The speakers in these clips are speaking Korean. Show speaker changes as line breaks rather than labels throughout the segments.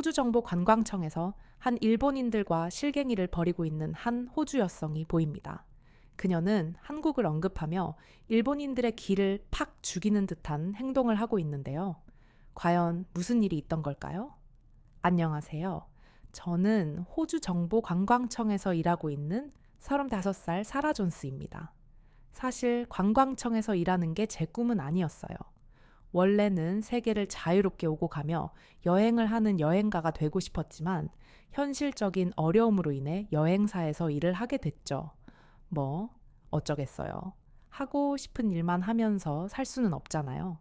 호주정보관광청에서 한 일본인들과 실갱이를 벌이고 있는 한 호주 여성이 보입니다. 그녀는 한국을 언급하며 일본인들의 기를 팍 죽이는 듯한 행동을 하고 있는데요. 과연 무슨 일이 있던 걸까요? 안녕하세요. 저는 호주정보관광청에서 일하고 있는 35살 사라 존스입니다. 사실 관광청에서 일하는 게 제 꿈은 아니었어요. 원래는 세계를 자유롭게 오고 가며 여행을 하는 여행가가 되고 싶었지만 현실적인 어려움으로 인해 여행사에서 일을 하게 됐죠. 뭐 어쩌겠어요. 하고 싶은 일만 하면서 살 수는 없잖아요.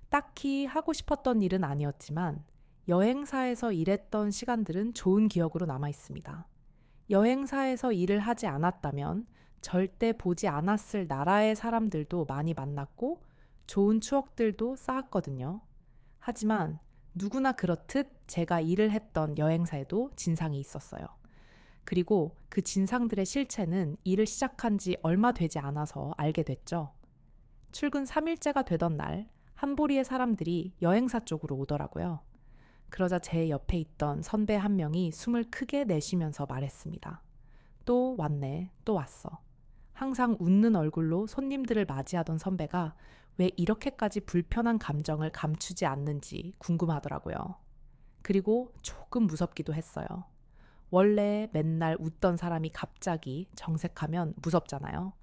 딱히 하고 싶었던 일은 아니었지만 여행사에서 일했던 시간들은 좋은 기억으로 남아 있습니다. 여행사에서 일을 하지 않았다면 절대 보지 않았을 나라의 사람들도 많이 만났고 좋은 추억들도 쌓았거든요. 하지만 누구나 그렇듯 제가 일을 했던 여행사에도 진상이 있었어요. 그리고 그 진상들의 실체는 일을 시작한 지 얼마 되지 않아서 알게 됐죠. 출근 3일째가 되던 날, 한보리의 사람들이 여행사 쪽으로 오더라고요. 그러자 제 옆에 있던 선배 한 명이 숨을 크게 내쉬면서 말했습니다. 또 왔네, 또 왔어. 항상 웃는 얼굴로 손님들을 맞이하던 선배가 왜 이렇게까지 불편한 감정을 감추지 않는지 궁금하더라고요. 그리고 조금 무섭기도 했어요. 원래 맨날 웃던 사람이 갑자기 정색하면 무섭잖아요.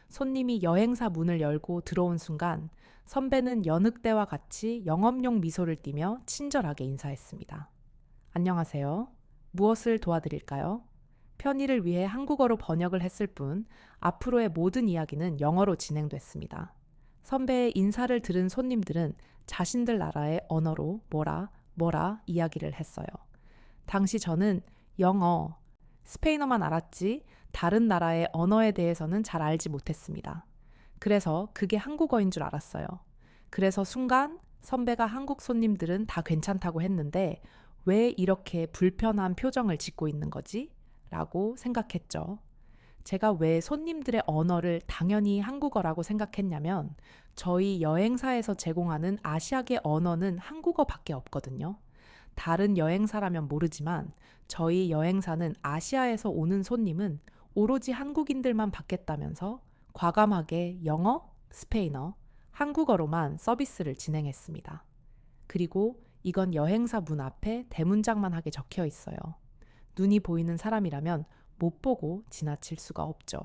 손님이 여행사 문을 열고 들어온 순간 선배는 여느 때와 같이 영업용 미소를 띠며 친절하게 인사했습니다. 안녕하세요. 무엇을 도와드릴까요? 편의를 위해 한국어로 번역을 했을 뿐 앞으로의 모든 이야기는 영어로 진행됐습니다. 선배의 인사를 들은 손님들은 자신들 나라의 언어로 뭐라 이야기를 했어요. 당시 저는 영어, 스페인어만 알았지 다른 나라의 언어에 대해서는 잘 알지 못했습니다. 그래서 그게 한국어인 줄 알았어요. 그래서 순간 선배가 한국 손님들은 다 괜찮다고 했는데 왜 이렇게 불편한 표정을 짓고 있는 거지? 라고 생각했죠. 제가 왜 손님들의 언어를 당연히 한국어라고 생각했냐면 저희 여행사에서 제공하는 아시아계 언어는 한국어밖에 없거든요. 다른 여행사라면 모르지만 저희 여행사는 아시아에서 오는 손님은 오로지 한국인들만 받겠다면서 과감하게 영어, 스페인어, 한국어로만 서비스를 진행했습니다. 그리고 이건 여행사 문 앞에 대문짝만 하게 적혀 있어요. 눈이 보이는 사람이라면 못 보고 지나칠 수가 없죠.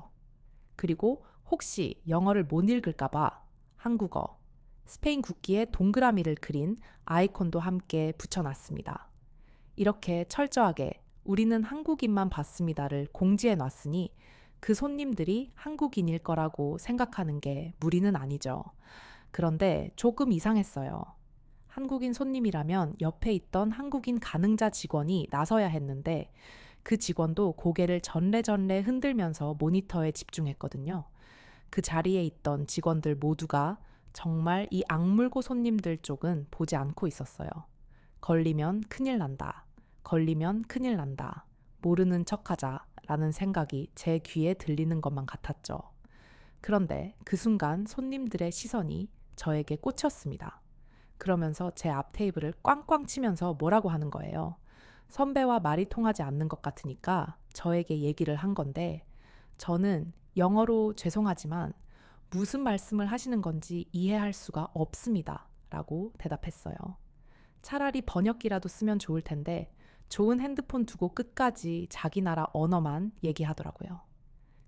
그리고 혹시 영어를 못 읽을까봐 한국어, 스페인 국기에 동그라미를 그린 아이콘도 함께 붙여놨습니다. 이렇게 철저하게 우리는 한국인만 받습니다를 공지해 놨으니 그 손님들이 한국인일 거라고 생각하는 게 무리는 아니죠. 그런데 조금 이상했어요. 한국인 손님이라면 옆에 있던 한국인 가능자 직원이 나서야 했는데 그 직원도 고개를 전래전래 흔들면서 모니터에 집중했거든요. 그 자리에 있던 직원들 모두가 정말 이 악물고 손님들 쪽은 보지 않고 있었어요. 걸리면 큰일 난다. 걸리면 큰일 난다. 모르는 척하자 라는 생각이 제 귀에 들리는 것만 같았죠. 그런데 그 순간 손님들의 시선이 저에게 꽂혔습니다. 그러면서 제 앞 테이블을 꽝꽝 치면서 뭐라고 하는 거예요. 선배와 말이 통하지 않는 것 같으니까 저에게 얘기를 한 건데 저는 영어로 죄송하지만 무슨 말씀을 하시는 건지 이해할 수가 없습니다. 라고 대답했어요. 차라리 번역기라도 쓰면 좋을 텐데 좋은 핸드폰 두고 끝까지 자기 나라 언어만 얘기하더라고요.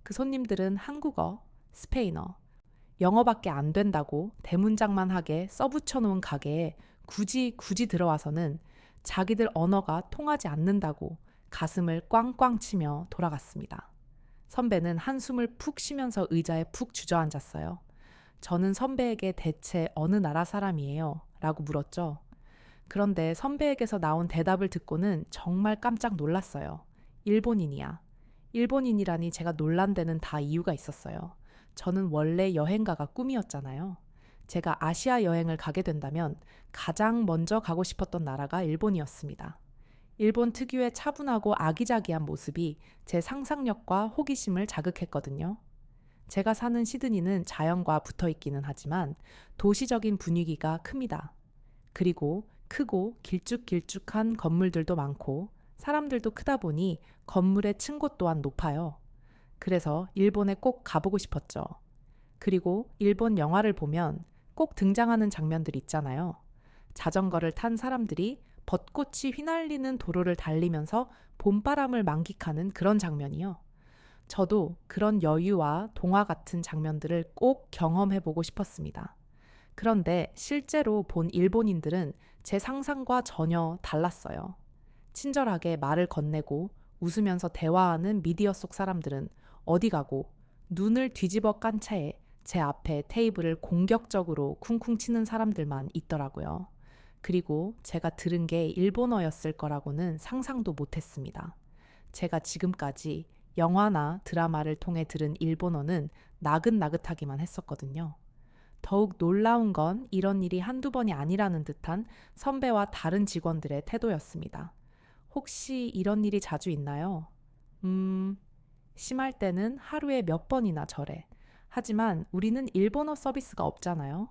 그 손님들은 한국어, 스페인어, 영어밖에 안 된다고 대문짝만 하게 써붙여 놓은 가게에 굳이 들어와서는 자기들 언어가 통하지 않는다고 가슴을 꽝꽝 치며 돌아갔습니다. 선배는 한숨을 푹 쉬면서 의자에 푹 주저앉았어요. 저는 선배에게 대체 어느 나라 사람이에요? 라고 물었죠. 그런데 선배에게서 나온 대답을 듣고는 정말 깜짝 놀랐어요. 일본인이야. 일본인이라니 제가 놀란 데는 다 이유가 있었어요. 저는 원래 여행가가 꿈이었잖아요. 제가 아시아 여행을 가게 된다면 가장 먼저 가고 싶었던 나라가 일본이었습니다. 일본 특유의 차분하고 아기자기한 모습이 제 상상력과 호기심을 자극했거든요. 제가 사는 시드니는 자연과 붙어 있기는 하지만 도시적인 분위기가 큽니다. 그리고 크고 길쭉길쭉한 건물들도 많고 사람들도 크다 보니 건물의 층고 또한 높아요. 그래서 일본에 꼭 가보고 싶었죠. 그리고 일본 영화를 보면 꼭 등장하는 장면들 있잖아요. 자전거를 탄 사람들이 벚꽃이 휘날리는 도로를 달리면서 봄바람을 만끽하는 그런 장면이요. 저도 그런 여유와 동화 같은 장면들을 꼭 경험해보고 싶었습니다. 그런데 실제로 본 일본인들은 제 상상과 전혀 달랐어요. 친절하게 말을 건네고 웃으면서 대화하는 미디어 속 사람들은 어디 가고 눈을 뒤집어 깐 채에 제 앞에 테이블을 공격적으로 쿵쿵 치는 사람들만 있더라고요. 그리고 제가 들은 게 일본어였을 거라고는 상상도 못했습니다. 제가 지금까지 영화나 드라마를 통해 들은 일본어는 나긋나긋하기만 했었거든요. 더욱 놀라운 건 이런 일이 한두 번이 아니라는 듯한 선배와 다른 직원들의 태도였습니다. 혹시 이런 일이 자주 있나요? 심할 때는 하루에 몇 번이나 저래. 하지만 우리는 일본어 서비스가 없잖아요.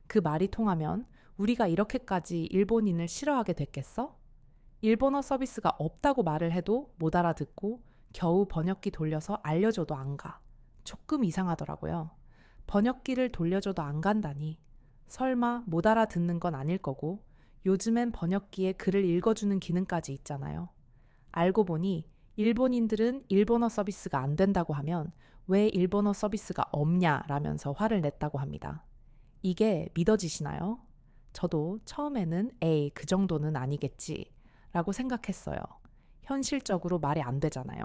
그 말이 통하면 우리가 이렇게까지 일본인을 싫어하게 됐겠어? 일본어 서비스가 없다고 말을 해도 못 알아듣고 겨우 번역기 돌려서 알려줘도 안 가. 조금 이상하더라고요. 번역기를 돌려줘도 안 간다니. 설마 못 알아듣는 건 아닐 거고 요즘엔 번역기에 글을 읽어주는 기능까지 있잖아요. 알고 보니 일본인들은 일본어 서비스가 안 된다고 하면 왜 일본어 서비스가 없냐라면서 화를 냈다고 합니다. 이게 믿어지시나요? 저도 처음에는 에이, 그 정도는 아니겠지 라고 생각했어요. 현실적으로 말이 안 되잖아요.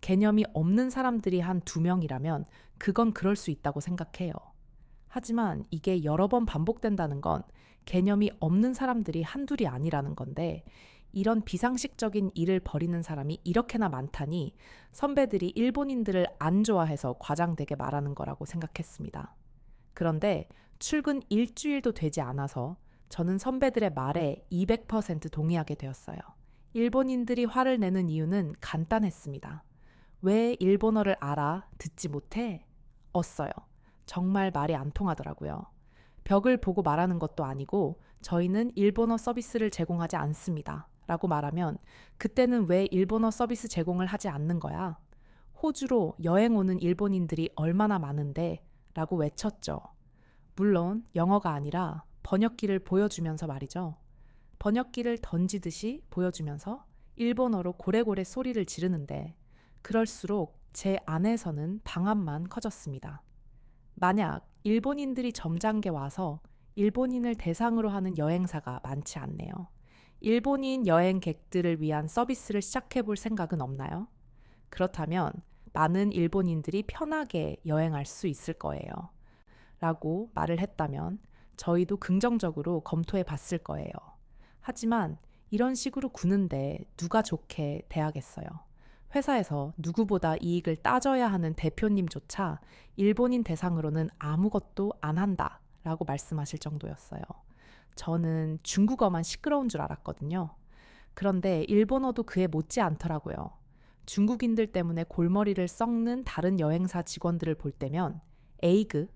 개념이 없는 사람들이 한 2명이라면 그건 그럴 수 있다고 생각해요. 하지만 이게 여러 번 반복된다는 건 개념이 없는 사람들이 한둘이 아니라는 건데 이런 비상식적인 일을 벌이는 사람이 이렇게나 많다니 선배들이 일본인들을 안 좋아해서 과장되게 말하는 거라고 생각했습니다. 그런데 출근 일주일도 되지 않아서 저는 선배들의 말에 200% 동의하게 되었어요. 일본인들이 화를 내는 이유는 간단했습니다. 왜 일본어를 알아? 듣지 못해? 없어요. 정말 말이 안 통하더라고요. 벽을 보고 말하는 것도 아니고 저희는 일본어 서비스를 제공하지 않습니다. 라고 말하면 그때는 왜 일본어 서비스 제공을 하지 않는 거야? 호주로 여행 오는 일본인들이 얼마나 많은데? 라고 외쳤죠. 물론 영어가 아니라 번역기를 보여주면서 말이죠. 번역기를 던지듯이 보여주면서 일본어로 고래고래 소리를 지르는데 그럴수록 제 안에서는 방압만 커졌습니다. 만약 일본인들이 점잖게 와서 일본인을 대상으로 하는 여행사가 많지 않네요. 일본인 여행객들을 위한 서비스를 시작해 볼 생각은 없나요? 그렇다면 많은 일본인들이 편하게 여행할 수 있을 거예요. 라고 말을 했다면 저희도 긍정적으로 검토해 봤을 거예요. 하지만 이런 식으로 구는데 누가 좋게 대하겠어요. 회사에서 누구보다 이익을 따져야 하는 대표님조차 일본인 대상으로는 아무것도 안 한다 라고 말씀하실 정도였어요. 저는 중국어만 시끄러운 줄 알았거든요. 그런데 일본어도 그에 못지 않더라고요. 중국인들 때문에 골머리를 썩는 다른 여행사 직원들을 볼 때면 에이그,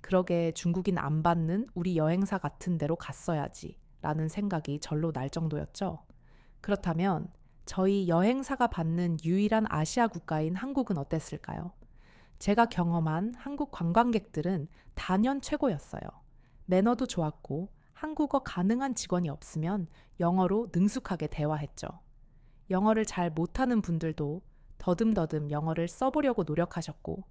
그러게 중국인 안 받는 우리 여행사 같은 데로 갔어야지 라는 생각이 절로 날 정도였죠. 그렇다면 저희 여행사가 받는 유일한 아시아 국가인 한국은 어땠을까요? 제가 경험한 한국 관광객들은 단연 최고였어요. 매너도 좋았고 한국어 가능한 직원이 없으면 영어로 능숙하게 대화했죠. 영어를 잘 못하는 분들도 더듬더듬 영어를 써보려고 노력하셨고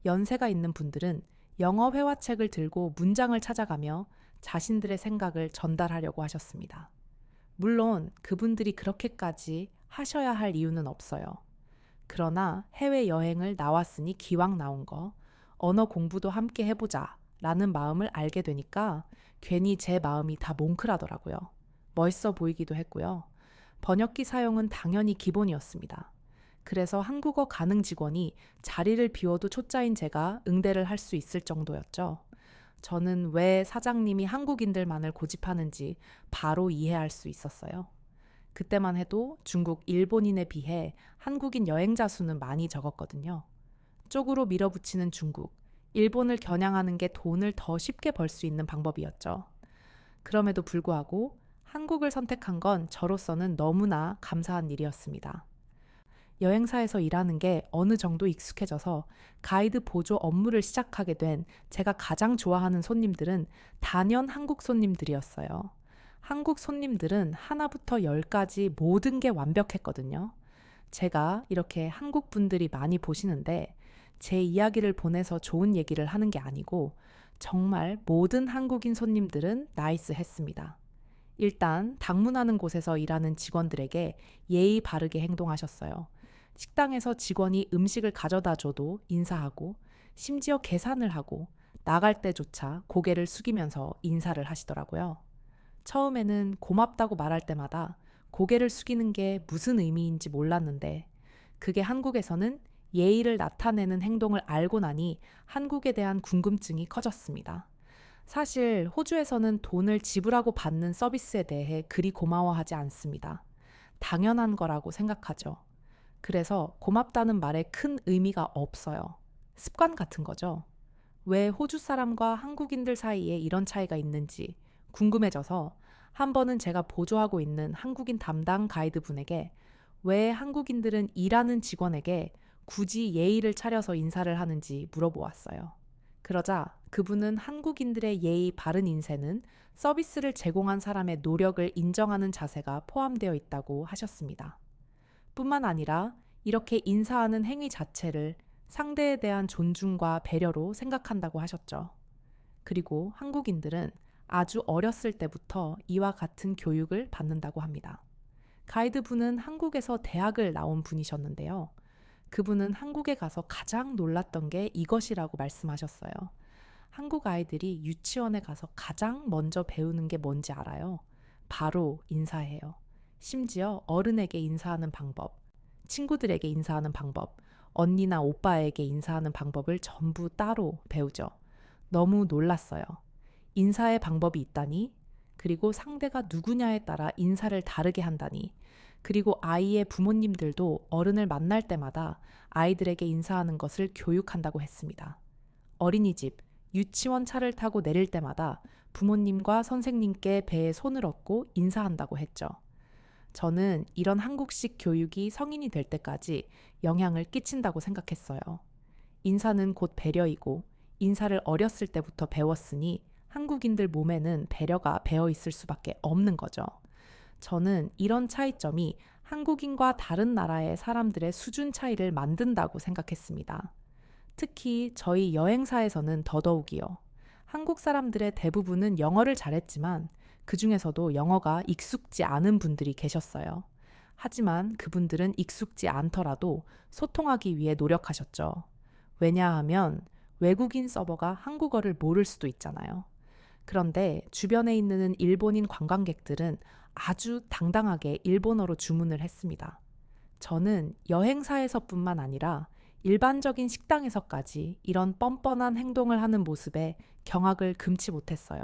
연세가 있는 분들은 영어 회화책을 들고 문장을 찾아가며 자신들의 생각을 전달하려고 하셨습니다. 물론 그분들이 그렇게까지 하셔야 할 이유는 없어요. 그러나 해외여행을 나왔으니 기왕 나온 거 언어 공부도 함께 해보자 라는 마음을 알게 되니까 괜히 제 마음이 다 뭉클하더라고요. 멋있어 보이기도 했고요. 번역기 사용은 당연히 기본이었습니다. 그래서 한국어 가능 직원이 자리를 비워도 초짜인 제가 응대를 할 수 있을 정도였죠. 저는 왜 사장님이 한국인들만을 고집하는지 바로 이해할 수 있었어요. 그때만 해도 중국, 일본인에 비해 한국인 여행자 수는 많이 적었거든요. 쪽으로 밀어붙이는 중국, 일본을 겨냥하는 게 돈을 더 쉽게 벌 수 있는 방법이었죠. 그럼에도 불구하고 한국을 선택한 건 저로서는 너무나 감사한 일이었습니다. 여행사에서 일하는 게 어느 정도 익숙해져서 가이드 보조 업무를 시작하게 된 제가 가장 좋아하는 손님들은 단연 한국 손님들이었어요. 한국 손님들은 하나부터 열까지 모든 게 완벽했거든요. 제가 이렇게 한국 분들이 많이 보시는데 제 이야기를 보내서 좋은 얘기를 하는 게 아니고 정말 모든 한국인 손님들은 나이스했습니다. 일단 방문하는 곳에서 일하는 직원들에게 예의 바르게 행동하셨어요. 식당에서 직원이 음식을 가져다 줘도 인사하고 심지어 계산을 하고 나갈 때조차 고개를 숙이면서 인사를 하시더라고요. 처음에는 고맙다고 말할 때마다 고개를 숙이는 게 무슨 의미인지 몰랐는데 그게 한국에서는 예의를 나타내는 행동을 알고 나니 한국에 대한 궁금증이 커졌습니다. 사실 호주에서는 돈을 지불하고 받는 서비스에 대해 그리 고마워하지 않습니다. 당연한 거라고 생각하죠. 그래서 고맙다는 말에 큰 의미가 없어요. 습관 같은 거죠. 왜 호주 사람과 한국인들 사이에 이런 차이가 있는지 궁금해져서 한 번은 제가 보조하고 있는 한국인 담당 가이드 분에게 왜 한국인들은 일하는 직원에게 굳이 예의를 차려서 인사를 하는지 물어보았어요. 그러자 그분은 한국인들의 예의 바른 인쇄는 서비스를 제공한 사람의 노력을 인정하는 자세가 포함되어 있다고 하셨습니다. 뿐만 아니라 이렇게 인사하는 행위 자체를 상대에 대한 존중과 배려로 생각한다고 하셨죠. 그리고 한국인들은 아주 어렸을 때부터 이와 같은 교육을 받는다고 합니다. 가이드분은 한국에서 대학을 나온 분이셨는데요. 그분은 한국에 가서 가장 놀랐던 게 이것이라고 말씀하셨어요. 한국 아이들이 유치원에 가서 가장 먼저 배우는 게 뭔지 알아요? 바로 인사해요. 심지어 어른에게 인사하는 방법, 친구들에게 인사하는 방법, 언니나 오빠에게 인사하는 방법을 전부 따로 배우죠. 너무 놀랐어요. 인사의 방법이 있다니, 그리고 상대가 누구냐에 따라 인사를 다르게 한다니, 그리고 아이의 부모님들도 어른을 만날 때마다 아이들에게 인사하는 것을 교육한다고 했습니다. 어린이집, 유치원 차를 타고 내릴 때마다 부모님과 선생님께 배에 손을 얹고 인사한다고 했죠. 저는 이런 한국식 교육이 성인이 될 때까지 영향을 끼친다고 생각했어요. 인사는 곧 배려이고 인사를 어렸을 때부터 배웠으니 한국인들 몸에는 배려가 배어 있을 수밖에 없는 거죠. 저는 이런 차이점이 한국인과 다른 나라의 사람들의 수준 차이를 만든다고 생각했습니다. 특히 저희 여행사에서는 더더욱이요. 한국 사람들의 대부분은 영어를 잘했지만 그 중에서도 영어가 익숙지 않은 분들이 계셨어요. 하지만 그분들은 익숙지 않더라도 소통하기 위해 노력하셨죠. 왜냐하면 외국인 서버가 한국어를 모를 수도 있잖아요. 그런데 주변에 있는 일본인 관광객들은 아주 당당하게 일본어로 주문을 했습니다. 저는 여행사에서뿐만 아니라 일반적인 식당에서까지 이런 뻔뻔한 행동을 하는 모습에 경악을 금치 못했어요.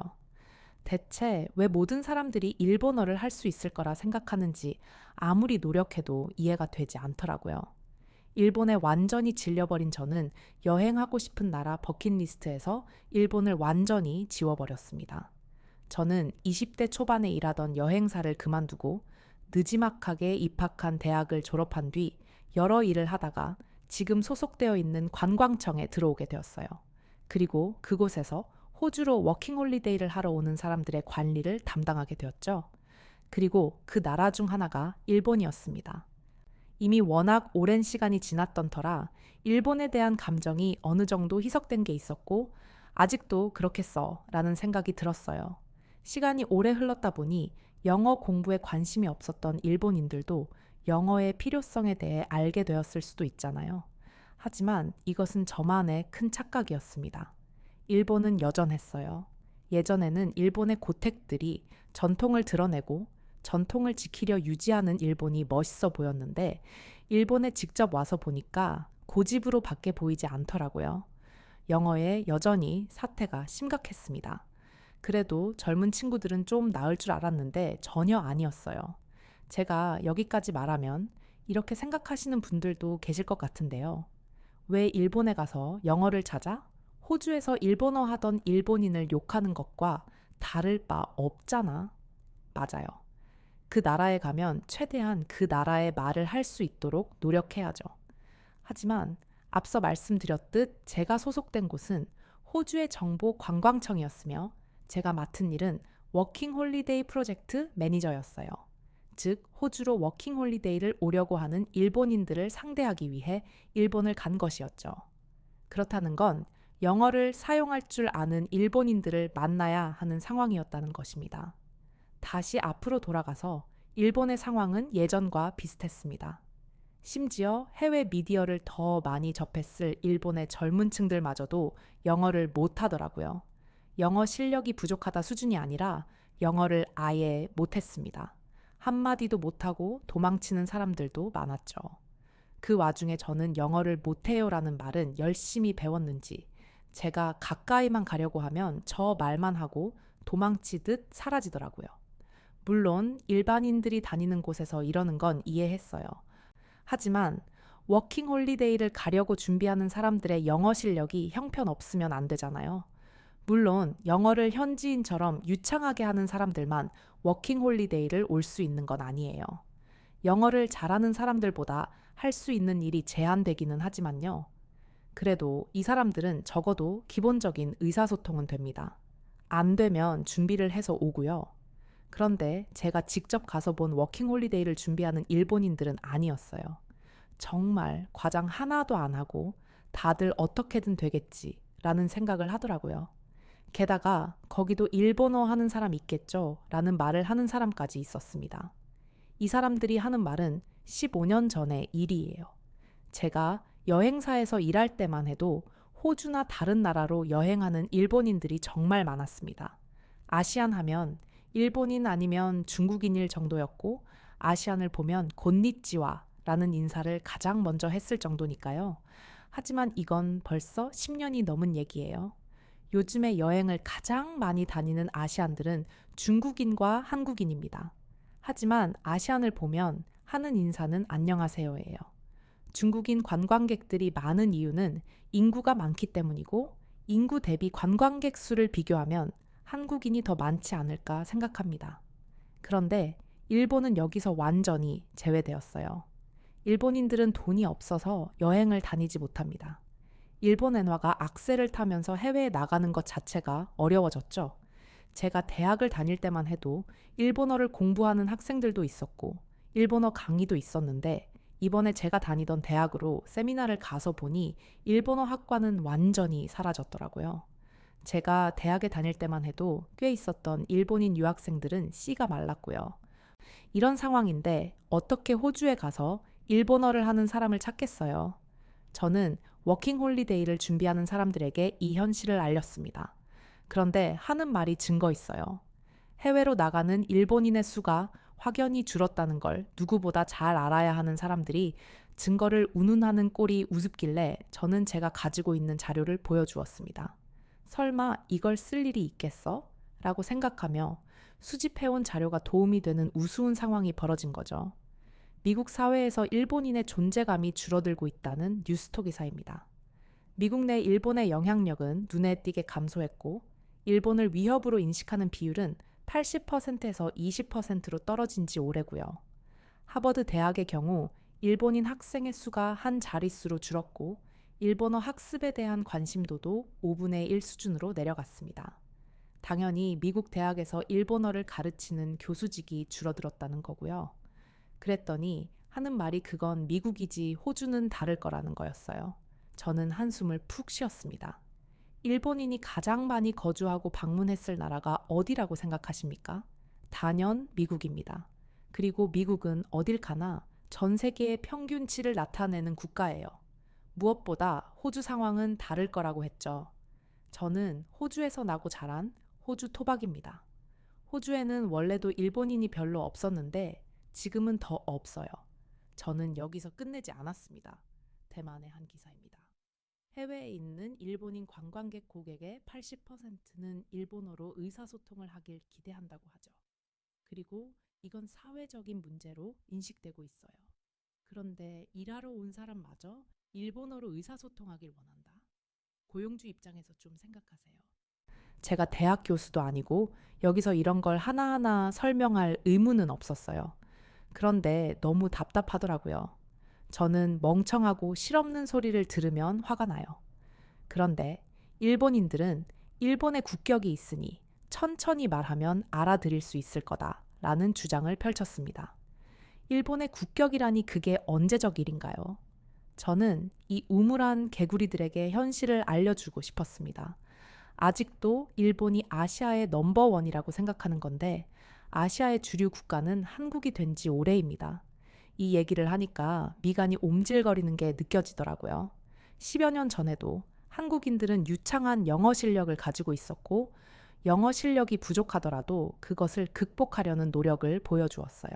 대체 왜 모든 사람들이 일본어를 할 수 있을 거라 생각하는지 아무리 노력해도 이해가 되지 않더라고요. 일본에 완전히 질려버린 저는 여행하고 싶은 나라 버킷리스트에서 일본을 완전히 지워버렸습니다. 저는 20대 초반에 일하던 여행사를 그만두고 느지막하게 입학한 대학을 졸업한 뒤 여러 일을 하다가 지금 소속되어 있는 관광청에 들어오게 되었어요. 그리고 그곳에서 호주로 워킹홀리데이를 하러 오는 사람들의 관리를 담당하게 되었죠. 그리고 그 나라 중 하나가 일본이었습니다. 이미 워낙 오랜 시간이 지났던 터라 일본에 대한 감정이 어느 정도 희석된 게 있었고 아직도 그렇겠어 라는 생각이 들었어요. 시간이 오래 흘렀다 보니 영어 공부에 관심이 없었던 일본인들도 영어의 필요성에 대해 알게 되었을 수도 있잖아요. 하지만 이것은 저만의 큰 착각이었습니다. 일본은 여전했어요. 예전에는 일본의 고택들이 전통을 드러내고 전통을 지키려 유지하는 일본이 멋있어 보였는데 일본에 직접 와서 보니까 고집으로 밖에 보이지 않더라고요. 영어에 여전히 사태가 심각했습니다. 그래도 젊은 친구들은 좀 나을 줄 알았는데 전혀 아니었어요. 제가 여기까지 말하면 이렇게 생각하시는 분들도 계실 것 같은데요. 왜 일본에 가서 영어를 찾아? 호주에서 일본어 하던 일본인을 욕하는 것과 다를 바 없잖아. 맞아요. 그 나라에 가면 최대한 그 나라의 말을 할 수 있도록 노력해야죠. 하지만 앞서 말씀드렸듯 제가 소속된 곳은 호주의 정보 관광청이었으며 제가 맡은 일은 워킹 홀리데이 프로젝트 매니저였어요. 즉, 호주로 워킹 홀리데이를 오려고 하는 일본인들을 상대하기 위해 일본을 간 것이었죠. 그렇다는 건 영어를 사용할 줄 아는 일본인들을 만나야 하는 상황이었다는 것입니다. 다시 앞으로 돌아가서 일본의 상황은 예전과 비슷했습니다. 심지어 해외 미디어를 더 많이 접했을 일본의 젊은 층들마저도 영어를 못하더라고요. 영어 실력이 부족하다 수준이 아니라 영어를 아예 못했습니다. 한마디도 못하고 도망치는 사람들도 많았죠. 그 와중에 저는 영어를 못해요라는 말은 열심히 배웠는지 제가 가까이만 가려고 하면 저 말만 하고 도망치듯 사라지더라고요. 물론 일반인들이 다니는 곳에서 이러는 건 이해했어요. 하지만 워킹 홀리데이를 가려고 준비하는 사람들의 영어 실력이 형편없으면 안 되잖아요. 물론 영어를 현지인처럼 유창하게 하는 사람들만 워킹 홀리데이를 올 수 있는 건 아니에요. 영어를 잘하는 사람들보다 할 수 있는 일이 제한되기는 하지만요. 그래도 이 사람들은 적어도 기본적인 의사소통은 됩니다. 안 되면 준비를 해서 오고요. 그런데 제가 직접 가서 본 워킹 홀리데이를 준비하는 일본인들은 아니었어요. 정말 과장 하나도 안 하고 다들 어떻게든 되겠지라는 생각을 하더라고요. 게다가 거기도 일본어 하는 사람 있겠죠? 라는 말을 하는 사람까지 있었습니다. 이 사람들이 하는 말은 15년 전의 일이에요. 제가 여행사에서 일할 때만 해도 호주나 다른 나라로 여행하는 일본인들이 정말 많았습니다. 아시안 하면 일본인 아니면 중국인일 정도였고 아시안을 보면 곤니찌와라는 인사를 가장 먼저 했을 정도니까요. 하지만 이건 벌써 10년이 넘은 얘기예요. 요즘에 여행을 가장 많이 다니는 아시안들은 중국인과 한국인입니다. 하지만 아시안을 보면 하는 인사는 안녕하세요예요. 중국인 관광객들이 많은 이유는 인구가 많기 때문이고 인구 대비 관광객 수를 비교하면 한국인이 더 많지 않을까 생각합니다. 그런데 일본은 여기서 완전히 제외되었어요. 일본인들은 돈이 없어서 여행을 다니지 못합니다. 일본 엔화가 악세를 타면서 해외에 나가는 것 자체가 어려워졌죠. 제가 대학을 다닐 때만 해도 일본어를 공부하는 학생들도 있었고 일본어 강의도 있었는데 이번에 제가 다니던 대학으로 세미나를 가서 보니 일본어 학과는 완전히 사라졌더라고요. 제가 대학에 다닐 때만 해도 꽤 있었던 일본인 유학생들은 씨가 말랐고요. 이런 상황인데 어떻게 호주에 가서 일본어를 하는 사람을 찾겠어요? 저는 워킹 홀리데이를 준비하는 사람들에게 이 현실을 알렸습니다. 그런데 하는 말이 증거 있어요. 해외로 나가는 일본인의 수가 확연히 줄었다는 걸 누구보다 잘 알아야 하는 사람들이 증거를 운운하는 꼴이 우습길래 저는 제가 가지고 있는 자료를 보여주었습니다. 설마 이걸 쓸 일이 있겠어? 라고 생각하며 수집해온 자료가 도움이 되는 우스운 상황이 벌어진 거죠. 미국 사회에서 일본인의 존재감이 줄어들고 있다는 뉴스토 기사입니다. 미국 내 일본의 영향력은 눈에 띄게 감소했고 일본을 위협으로 인식하는 비율은 80%에서 20%로 떨어진 지 오래고요. 하버드 대학의 경우 일본인 학생의 수가 한 자릿수로 줄었고 일본어 학습에 대한 관심도도 5분의 1 수준으로 내려갔습니다. 당연히 미국 대학에서 일본어를 가르치는 교수직이 줄어들었다는 거고요. 그랬더니 하는 말이 그건 미국이지 호주는 다를 거라는 거였어요. 저는 한숨을 푹 쉬었습니다. 일본인이 가장 많이 거주하고 방문했을 나라가 어디라고 생각하십니까? 단연 미국입니다. 그리고 미국은 어딜 가나 전 세계의 평균치를 나타내는 국가예요. 무엇보다 호주 상황은 다를 거라고 했죠. 저는 호주에서 나고 자란 호주 토박입니다. 호주에는 원래도 일본인이 별로 없었는데 지금은 더 없어요. 저는 여기서 끝내지 않았습니다. 대만의 한 기사입니다. 해외에 있는 일본인 관광객 고객의 80%는 일본어로 의사소통을 하길 기대한다고 하죠. 그리고 이건 사회적인 문제로 인식되고 있어요. 그런데 일하러 온 사람마저 일본어로 의사소통하길 원한다. 고용주 입장에서 좀 생각하세요. 제가 대학 교수도 아니고 여기서 이런 걸 하나하나 설명할 의무는 없었어요. 그런데 너무 답답하더라고요. 저는 멍청하고 실없는 소리를 들으면 화가 나요. 그런데 일본인들은 일본의 국격이 있으니 천천히 말하면 알아들을 수 있을 거다라는 주장을 펼쳤습니다. 일본의 국격이라니 그게 언제적 일인가요? 저는 이 우물한 개구리들에게 현실을 알려주고 싶었습니다. 아직도 일본이 아시아의 넘버원이라고 생각하는 건데 아시아의 주류 국가는 한국이 된 지 오래입니다. 이 얘기를 하니까 미간이 옴질거리는 게 느껴지더라고요. 10여 년 전에도 한국인들은 유창한 영어 실력을 가지고 있었고 영어 실력이 부족하더라도 그것을 극복하려는 노력을 보여주었어요.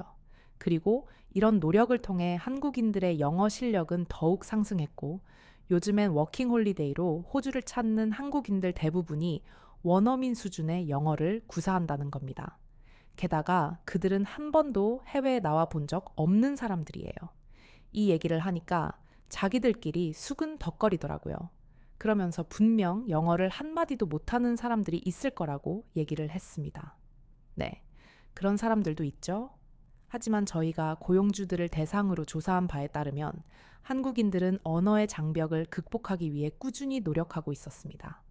그리고 이런 노력을 통해 한국인들의 영어 실력은 더욱 상승했고 요즘엔 워킹홀리데이로 호주를 찾는 한국인들 대부분이 원어민 수준의 영어를 구사한다는 겁니다. 게다가 그들은 한 번도 해외에 나와 본 적 없는 사람들이에요. 이 얘기를 하니까 자기들끼리 수근덕거리더라고요. 그러면서 분명 영어를 한마디도 못하는 사람들이 있을 거라고 얘기를 했습니다. 네, 그런 사람들도 있죠. 하지만 저희가 고용주들을 대상으로 조사한 바에 따르면 한국인들은 언어의 장벽을 극복하기 위해 꾸준히 노력하고 있었습니다.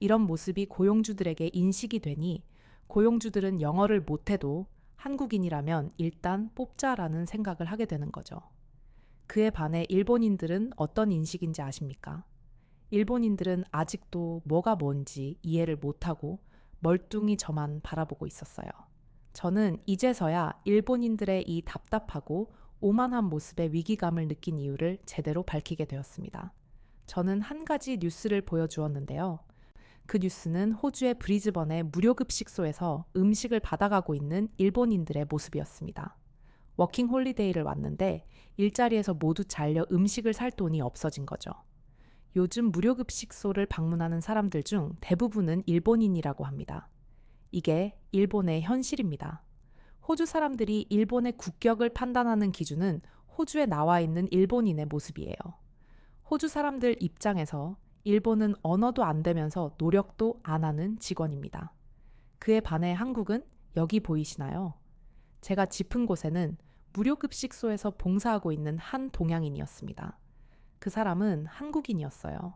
이런 모습이 고용주들에게 인식이 되니 고용주들은 영어를 못해도 한국인이라면 일단 뽑자라는 생각을 하게 되는 거죠. 그에 반해 일본인들은 어떤 인식인지 아십니까? 일본인들은 아직도 뭐가 뭔지 이해를 못하고 멀뚱히 저만 바라보고 있었어요. 저는 이제서야 일본인들의 이 답답하고 오만한 모습에 위기감을 느낀 이유를 제대로 밝히게 되었습니다. 저는 한 가지 뉴스를 보여주었는데요. 그 뉴스는 호주의 브리즈번의 무료급식소에서 음식을 받아가고 있는 일본인들의 모습이었습니다. 워킹 홀리데이를 왔는데 일자리에서 모두 잘려 음식을 살 돈이 없어진 거죠. 요즘 무료급식소를 방문하는 사람들 중 대부분은 일본인이라고 합니다. 이게 일본의 현실입니다. 호주 사람들이 일본의 국격을 판단하는 기준은 호주에 나와 있는 일본인의 모습이에요. 호주 사람들 입장에서 일본은 언어도 안 되면서 노력도 안 하는 직원입니다. 그에 반해 한국은 여기 보이시나요? 제가 짚은 곳에는 무료급식소에서 봉사하고 있는 한 동양인이었습니다. 그 사람은 한국인이었어요.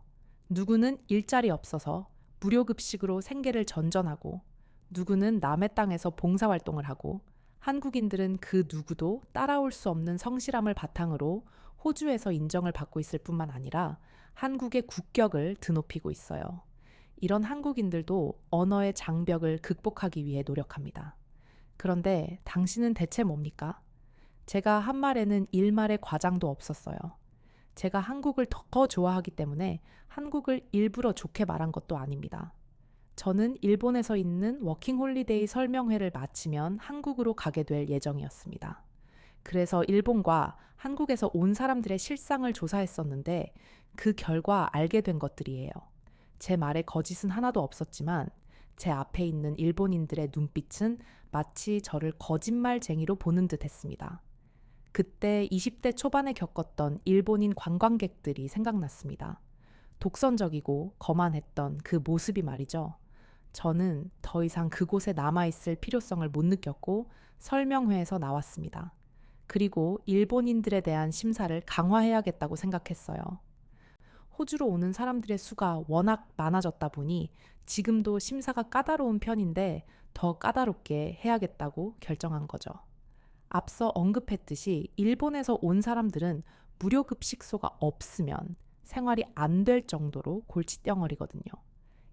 누구는 일자리 없어서 무료급식으로 생계를 전전하고 누구는 남의 땅에서 봉사활동을 하고 한국인들은 그 누구도 따라올 수 없는 성실함을 바탕으로 호주에서 인정을 받고 있을 뿐만 아니라 한국의 국격을 드높이고 있어요. 이런 한국인들도 언어의 장벽을 극복하기 위해 노력합니다. 그런데 당신은 대체 뭡니까? 제가 한 말에는 일말의 과장도 없었어요. 제가 한국을 더 좋아하기 때문에 한국을 일부러 좋게 말한 것도 아닙니다. 저는 일본에서 있는 워킹홀리데이 설명회를 마치면 한국으로 가게 될 예정이었습니다. 그래서 일본과 한국에서 온 사람들의 실상을 조사했었는데 그 결과 알게 된 것들이에요. 제 말에 거짓은 하나도 없었지만 제 앞에 있는 일본인들의 눈빛은 마치 저를 거짓말쟁이로 보는 듯 했습니다. 그때 20대 초반에 겪었던 일본인 관광객들이 생각났습니다. 독선적이고 거만했던 그 모습이 말이죠. 저는 더 이상 그곳에 남아있을 필요성을 못 느꼈고 설명회에서 나왔습니다. 그리고 일본인들에 대한 심사를 강화해야겠다고 생각했어요. 호주로 오는 사람들의 수가 워낙 많아졌다 보니 지금도 심사가 까다로운 편인데 더 까다롭게 해야겠다고 결정한 거죠. 앞서 언급했듯이 일본에서 온 사람들은 무료급식소가 없으면 생활이 안 될 정도로 골칫덩어리거든요.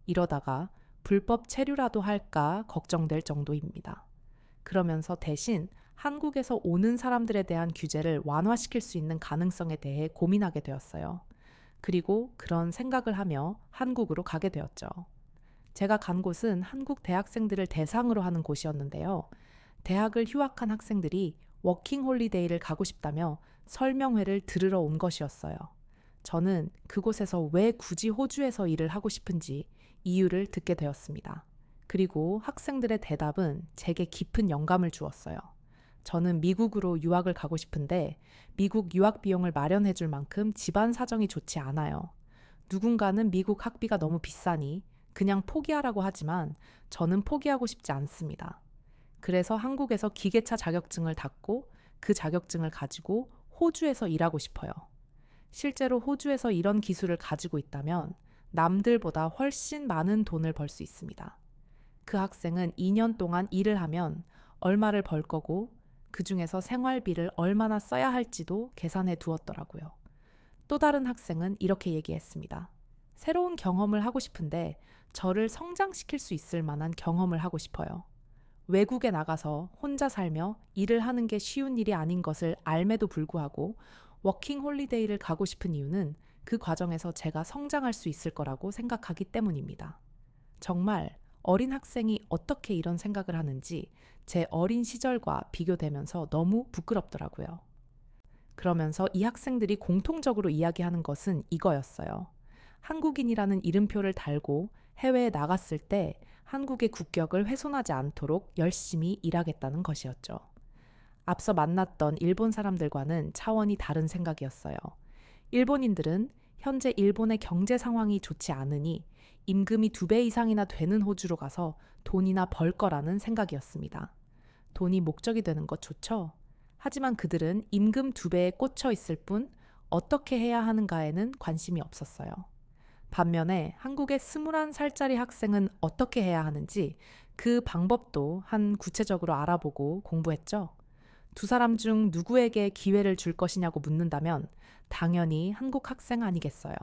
이러다가 불법 체류라도 할까 걱정될 정도입니다. 그러면서 대신 한국에서 오는 사람들에 대한 규제를 완화시킬 수 있는 가능성에 대해 고민하게 되었어요. 그리고 그런 생각을 하며 한국으로 가게 되었죠. 제가 간 곳은 한국 대학생들을 대상으로 하는 곳이었는데요. 대학을 휴학한 학생들이 워킹 홀리데이를 가고 싶다며 설명회를 들으러 온 것이었어요. 저는 그곳에서 왜 굳이 호주에서 일을 하고 싶은지 이유를 듣게 되었습니다. 그리고 학생들의 대답은 제게 깊은 영감을 주었어요. 저는 미국으로 유학을 가고 싶은데 미국 유학 비용을 마련해 줄 만큼 집안 사정이 좋지 않아요. 누군가는 미국 학비가 너무 비싸니 그냥 포기하라고 하지만 저는 포기하고 싶지 않습니다. 그래서 한국에서 기계차 자격증을 땄고 그 자격증을 가지고 호주에서 일하고 싶어요. 실제로 호주에서 이런 기술을 가지고 있다면 남들보다 훨씬 많은 돈을 벌 수 있습니다. 그 학생은 2년 동안 일을 하면 얼마를 벌 거고 그 중에서 생활비를 얼마나 써야 할지도 계산해 두었더라고요. 또 다른 학생은 이렇게 얘기했습니다. 새로운 경험을 하고 싶은데 저를 성장시킬 수 있을 만한 경험을 하고 싶어요. 외국에 나가서 혼자 살며 일을 하는 게 쉬운 일이 아닌 것을 알매도 불구하고 워킹 홀리데이를 가고 싶은 이유는 그 과정에서 제가 성장할 수 있을 거라고 생각하기 때문입니다. 정말 어린 학생이 어떻게 이런 생각을 하는지 제 어린 시절과 비교되면서 너무 부끄럽더라고요. 그러면서 이 학생들이 공통적으로 이야기하는 것은 이거였어요. 한국인이라는 이름표를 달고 해외에 나갔을 때 한국의 국격을 훼손하지 않도록 열심히 일하겠다는 것이었죠. 앞서 만났던 일본 사람들과는 차원이 다른 생각이었어요. 일본인들은 현재 일본의 경제 상황이 좋지 않으니 임금이 2배 이상이나 되는 호주로 가서 돈이나 벌 거라는 생각이었습니다. 돈이 목적이 되는 것 좋죠? 하지만 그들은 임금 2배에 꽂혀 있을 뿐 어떻게 해야 하는가에는 관심이 없었어요. 반면에 한국의 21살짜리 학생은 어떻게 해야 하는지 그 방법도 한 구체적으로 알아보고 공부했죠. 두 사람 중 누구에게 기회를 줄 것이냐고 묻는다면 당연히 한국 학생 아니겠어요.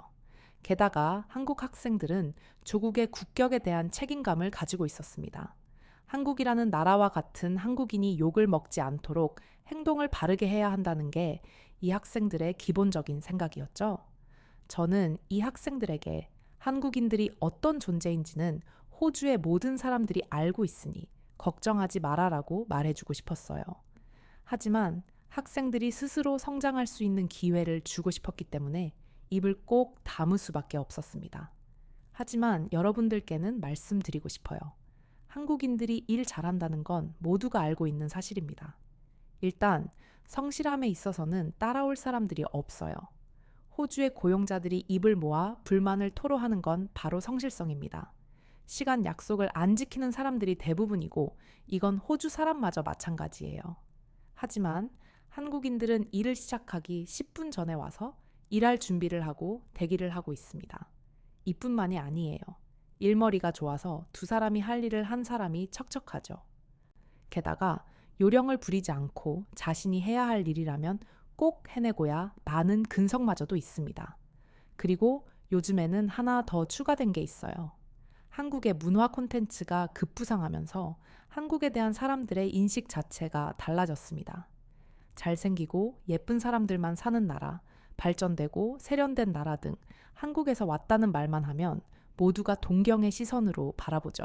게다가 한국 학생들은 조국의 국격에 대한 책임감을 가지고 있었습니다. 한국이라는 나라와 같은 한국인이 욕을 먹지 않도록 행동을 바르게 해야 한다는 게 이 학생들의 기본적인 생각이었죠. 저는 이 학생들에게 한국인들이 어떤 존재인지는 호주의 모든 사람들이 알고 있으니 걱정하지 말아라고 말해주고 싶었어요. 하지만 학생들이 스스로 성장할 수 있는 기회를 주고 싶었기 때문에 입을 꼭 다물 수밖에 없었습니다. 하지만 여러분들께는 말씀드리고 싶어요. 한국인들이 일 잘한다는 건 모두가 알고 있는 사실입니다. 일단 성실함에 있어서는 따라올 사람들이 없어요. 호주의 고용자들이 입을 모아 불만을 토로하는 건 바로 성실성입니다. 시간 약속을 안 지키는 사람들이 대부분이고 이건 호주 사람마저 마찬가지예요. 하지만 한국인들은 일을 시작하기 10분 전에 와서 일할 준비를 하고 대기를 하고 있습니다. 이뿐만이 아니에요. 일머리가 좋아서 두 사람이 할 일을 한 사람이 척척하죠. 게다가 요령을 부리지 않고 자신이 해야 할 일이라면 꼭 해내고야 마는 근성마저도 있습니다. 그리고 요즘에는 하나 더 추가된 게 있어요. 한국의 문화 콘텐츠가 급부상하면서 한국에 대한 사람들의 인식 자체가 달라졌습니다. 잘생기고 예쁜 사람들만 사는 나라, 발전되고 세련된 나라 등 한국에서 왔다는 말만 하면 모두가 동경의 시선으로 바라보죠.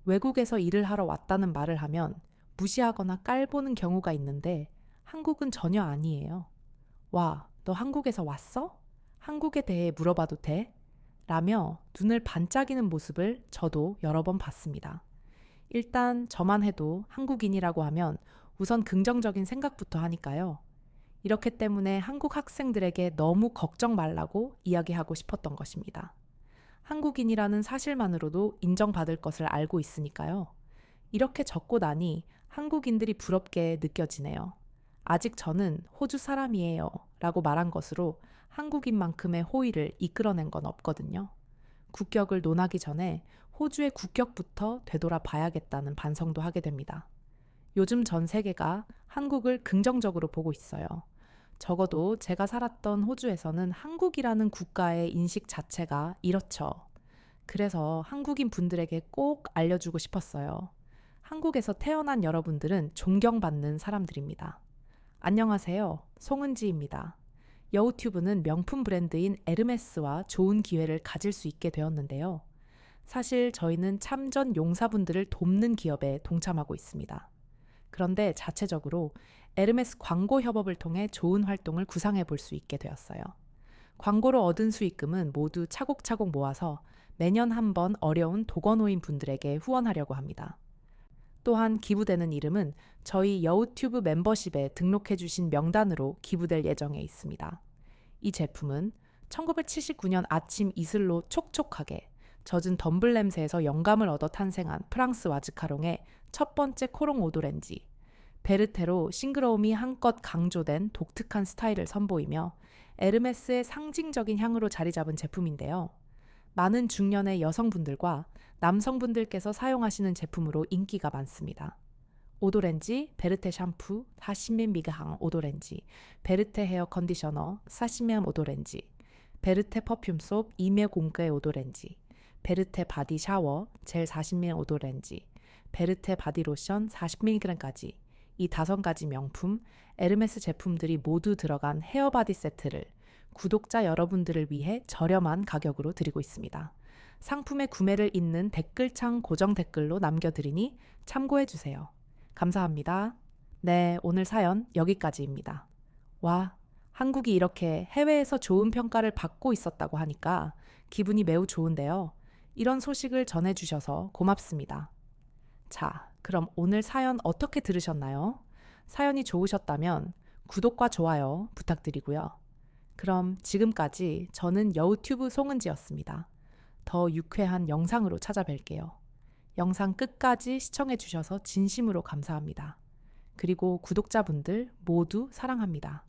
외국에서 일을 하러 왔다는 말을 하면 무시하거나 깔보는 경우가 있는데 한국은 전혀 아니에요. 와, 너 한국에서 왔어? 한국에 대해 물어봐도 돼? 라며 눈을 반짝이는 모습을 저도 여러 번 봤습니다. 일단 저만 해도 한국인이라고 하면 우선 긍정적인 생각부터 하니까요. 이렇기 때문에 한국 학생들에게 너무 걱정 말라고 이야기하고 싶었던 것입니다. 한국인이라는 사실만으로도 인정받을 것을 알고 있으니까요. 이렇게 적고 나니 한국인들이 부럽게 느껴지네요. 아직 저는 호주 사람이에요 라고 말한 것으로 한국인만큼의 호의를 이끌어낸 건 없거든요. 국격을 논하기 전에 호주의 국격부터 되돌아 봐야겠다는 반성도 하게 됩니다. 요즘 전 세계가 한국을 긍정적으로 보고 있어요. 적어도 제가 살았던 호주에서는 한국이라는 국가의 인식 자체가 이렇죠. 그래서 한국인 분들에게 꼭 알려주고 싶었어요. 한국에서 태어난 여러분들은 존경받는 사람들입니다. 안녕하세요. 송은지입니다. 여우튜브는 명품 브랜드인 에르메스와 좋은 기회를 가질 수 있게 되었는데요. 사실 저희는 참전 용사분들을 돕는 기업에 동참하고 있습니다. 그런데 자체적으로 에르메스 광고 협업을 통해 좋은 활동을 구상해 볼 수 있게 되었어요. 광고로 얻은 수익금은 모두 차곡차곡 모아서 매년 한 번 어려운 독거노인 분들에게 후원하려고 합니다. 또한 기부되는 이름은 저희 여우튜브 멤버십에 등록해 주신 명단으로 기부될 예정에 있습니다. 이 제품은 1979년 아침 이슬로 촉촉하게 젖은 덤블 냄새에서 영감을 얻어 탄생한 프랑스 와즈카롱의 첫 번째 코롱 오도렌지. 베르테로 싱그러움이 한껏 강조된 독특한 스타일을 선보이며 에르메스의 상징적인 향으로 자리 잡은 제품인데요. 많은 중년의 여성분들과 남성분들께서 사용하시는 제품으로 인기가 많습니다. 오도렌지, 베르테 샴푸, 사시민 미가항 오도렌지, 베르테 헤어 컨디셔너, 사시미암 오도렌지, 베르테 퍼퓸솝, 이메 공크의 오도렌지, 베르테 바디 샤워, 젤 40ml 오도렌지, 베르테 바디 로션 40mg까지 이 5가지 명품, 에르메스 제품들이 모두 들어간 헤어바디 세트를 구독자 여러분들을 위해 저렴한 가격으로 드리고 있습니다. 상품의 구매를 잇는 댓글창 고정 댓글로 남겨드리니 참고해주세요. 감사합니다. 네, 오늘 사연 여기까지입니다. 와, 한국이 이렇게 해외에서 좋은 평가를 받고 있었다고 하니까 기분이 매우 좋은데요. 이런 소식을 전해주셔서 고맙습니다. 자, 그럼 오늘 사연 어떻게 들으셨나요? 사연이 좋으셨다면 구독과 좋아요 부탁드리고요. 그럼 지금까지 저는 여우튜브 송은지였습니다. 더 유쾌한 영상으로 찾아뵐게요. 영상 끝까지 시청해주셔서 진심으로 감사합니다. 그리고 구독자분들 모두 사랑합니다.